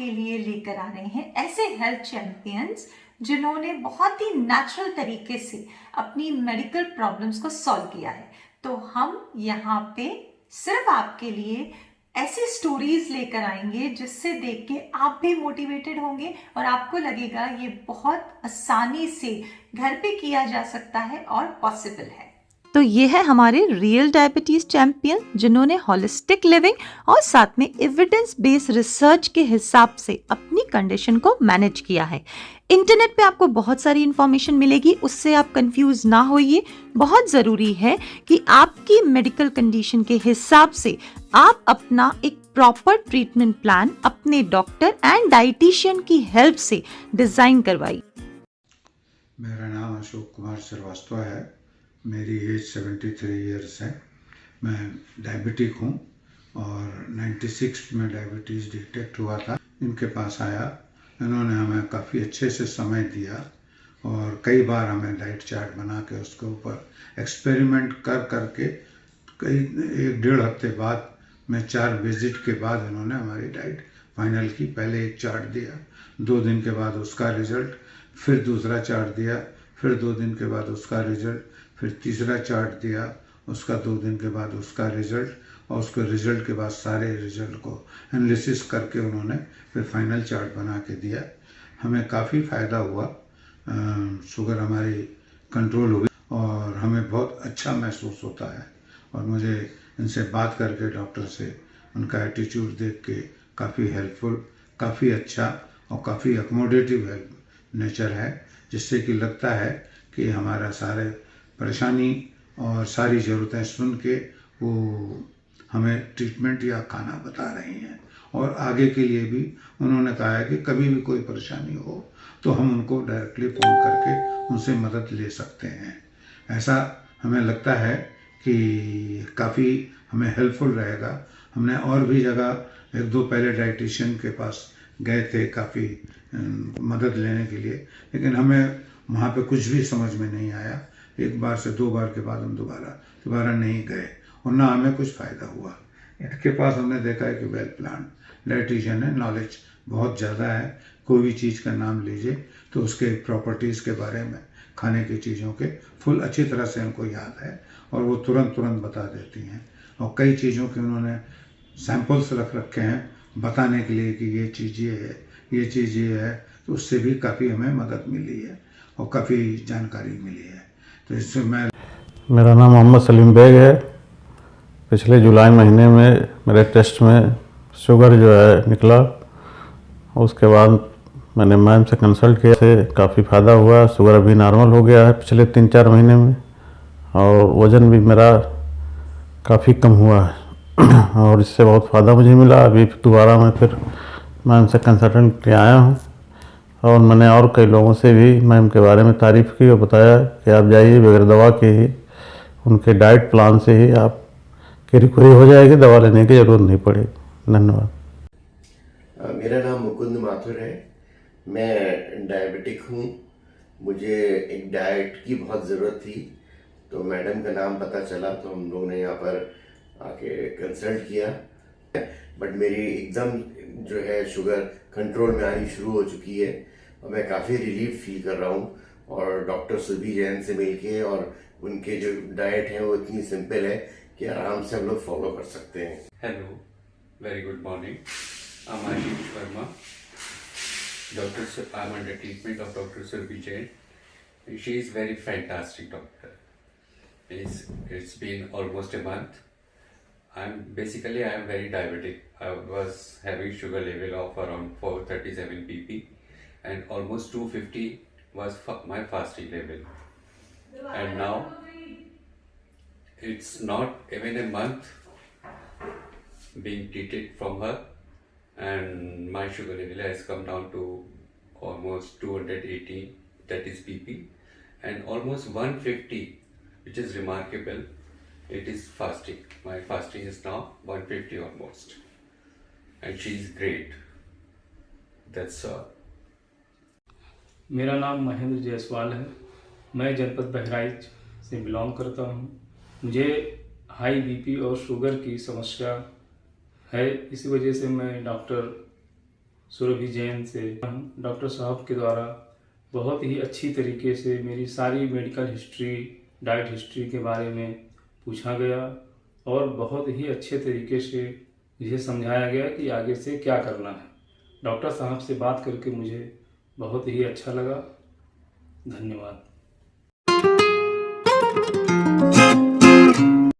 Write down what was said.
आपके लिए लेकर आ रहे हैं ऐसे हेल्थ चैंपियंस जिन्होंने बहुत ही नेचुरल तरीके से अपनी मेडिकल प्रॉब्लम्स को सॉल्व किया है। तो हम यहाँ पे सिर्फ आपके लिए ऐसी स्टोरीज लेकर आएंगे जिससे देख के आप भी मोटिवेटेड होंगे और आपको लगेगा ये बहुत आसानी से घर पे किया जा सकता है और पॉसिबल है। तो ये है हमारे रियल डायबिटीज चैंपियन जिन्होंने होलिस्टिक लिविंग और साथ में एविडेंस बेस्ड रिसर्च के हिसाब से अपनी कंडीशन को मैनेज किया है। इंटरनेट पे आपको बहुत सारी इंफॉर्मेशन मिलेगी, उससे आप कंफ्यूज ना होइए। बहुत जरूरी है कि आपकी मेडिकल कंडीशन के हिसाब से आप अपना एक प्रॉपर ट्रीटमेंट प्लान अपने डॉक्टर एंड डाइटिशियन की हेल्प से डिजाइन करवाइए। मेरा नाम अशोक कुमार श्रीवास्तव है। मेरी एज 73 इयर्स है। मैं डायबिटिक हूँ और 96 में डायबिटीज़ डिटेक्ट हुआ था। इनके पास आया, इन्होंने हमें काफ़ी अच्छे से समय दिया और कई बार हमें डाइट चार्ट बना के उसके ऊपर एक्सपेरिमेंट कर करके कई 1-1.5 हफ्ते बाद में 4 विजिट के बाद इन्होंने हमारी डाइट फाइनल की। पहले एक चार्ट दिया, 2 दिन के बाद उसका रिज़ल्ट, फिर दूसरा चार्ट दिया, फिर 2 दिन के बाद उसका रिज़ल्ट, फिर तीसरा चार्ट दिया, उसका 2 दिन के बाद उसका रिज़ल्ट और उसके रिज़ल्ट के बाद सारे रिज़ल्ट को एनालिसिस करके उन्होंने फिर फाइनल चार्ट बना के दिया। हमें काफ़ी फ़ायदा हुआ, शुगर हमारी कंट्रोल हुई और हमें बहुत अच्छा महसूस होता है। और मुझे इनसे बात करके, डॉक्टर से, उनका एटीट्यूड देख के काफ़ी हेल्पफुल, काफ़ी अच्छा और काफ़ी अकोमोडेटिव हेल्प नेचर है, जिससे कि लगता है कि हमारा सारे परेशानी और सारी ज़रूरतें सुन के वो हमें ट्रीटमेंट या खाना बता रही हैं। और आगे के लिए भी उन्होंने कहा है कि कभी भी कोई परेशानी हो तो हम उनको डायरेक्टली फ़ोन करके उनसे मदद ले सकते हैं। ऐसा हमें लगता है कि काफ़ी हमें हेल्पफुल रहेगा। हमने और भी जगह 1-2 पहले डाइटिशियन के पास गए थे काफ़ी मदद लेने के लिए, लेकिन हमें वहाँ पे कुछ भी समझ में नहीं आया। 1 बार से 2 बार के बाद हम दोबारा नहीं गए और ना हमें कुछ फ़ायदा हुआ। इनके पास हमने देखा है कि वेल प्लान डाइटिशियन है, नॉलेज बहुत ज़्यादा है। कोई भी चीज़ का नाम लीजिए तो उसके प्रॉपर्टीज़ के बारे में, खाने की चीज़ों के फुल अच्छी तरह से उनको याद है और वो तुरंत बता देती हैं। और कई चीज़ों के उन्होंने सैम्पल्स रख रखे हैं बताने के लिए कि ये चीज़ ये है, ये चीज़ ये है। तो उससे भी काफ़ी हमें मदद मिली है और काफ़ी जानकारी मिली है। तो इससे मेरा नाम मोहम्मद सलीम बेग है। पिछले जुलाई महीने में मेरे टेस्ट में शुगर जो है निकला, उसके बाद मैंने मैम से कंसल्ट किया, से काफ़ी फ़ायदा हुआ। शुगर अभी नॉर्मल हो गया है पिछले 3-4 महीने में और वज़न भी मेरा काफ़ी कम हुआ है और इससे बहुत फ़ायदा मुझे मिला। अभी दोबारा मैं फिर मैम से कंसल्टेंट के आया हूँ और मैंने और कई लोगों से भी मैम के बारे में तारीफ़ की और बताया कि आप जाइए, बगैर दवा के ही, उनके डाइट प्लान से ही आप की रिकवरी हो जाएगी, दवा लेने की ज़रूरत नहीं पड़ेगी। धन्यवाद। मेरा नाम मुकुंद माथुर है। मैं डायबिटिक हूँ। मुझे एक डाइट की बहुत ज़रूरत थी, तो मैडम का नाम पता चला तो हम लोग ने यहाँ पर आके कंसल्ट किया। बट मेरी एकदम जो है शुगर कंट्रोल में आनी शुरू हो चुकी है और मैं काफ़ी रिलीफ फील कर रहा हूँ। और डॉक्टर सुबी जैन से मिलके, और उनके जो डाइट है वो इतनी सिंपल है कि आराम से हम लोग फॉलो कर सकते हैं। Hello, very good morning. I'm Ashish Verma. I'm under treatment of Dr. Surbi Jain. She is very fantastic doctor. It's been almost a month. I am very diabetic. I was having sugar level of around 437 pp and almost 250 was my fasting level. And now it's not even a month being treated from her, and my sugar level has come down to almost 280, that is pp, and almost 150, which is remarkable. It is fasting. My fasting is now 150 almost, and she is great. That's all. मेरा नाम महेंद्र जायसवाल है। मैं जनपद बहराइच से belong करता हूँ। मुझे high BP और शुगर की समस्या है, इसी वजह से मैं डॉक्टर सुरभि जैन से डॉक्टर साहब के द्वारा बहुत ही अच्छी तरीके से मेरी सारी मेडिकल हिस्ट्री, डाइट हिस्ट्री के बारे में पूछा गया और बहुत ही अच्छे तरीके से मुझे समझाया गया कि आगे से क्या करना है। डॉक्टर साहब से बात करके मुझे बहुत ही अच्छा लगा। धन्यवाद।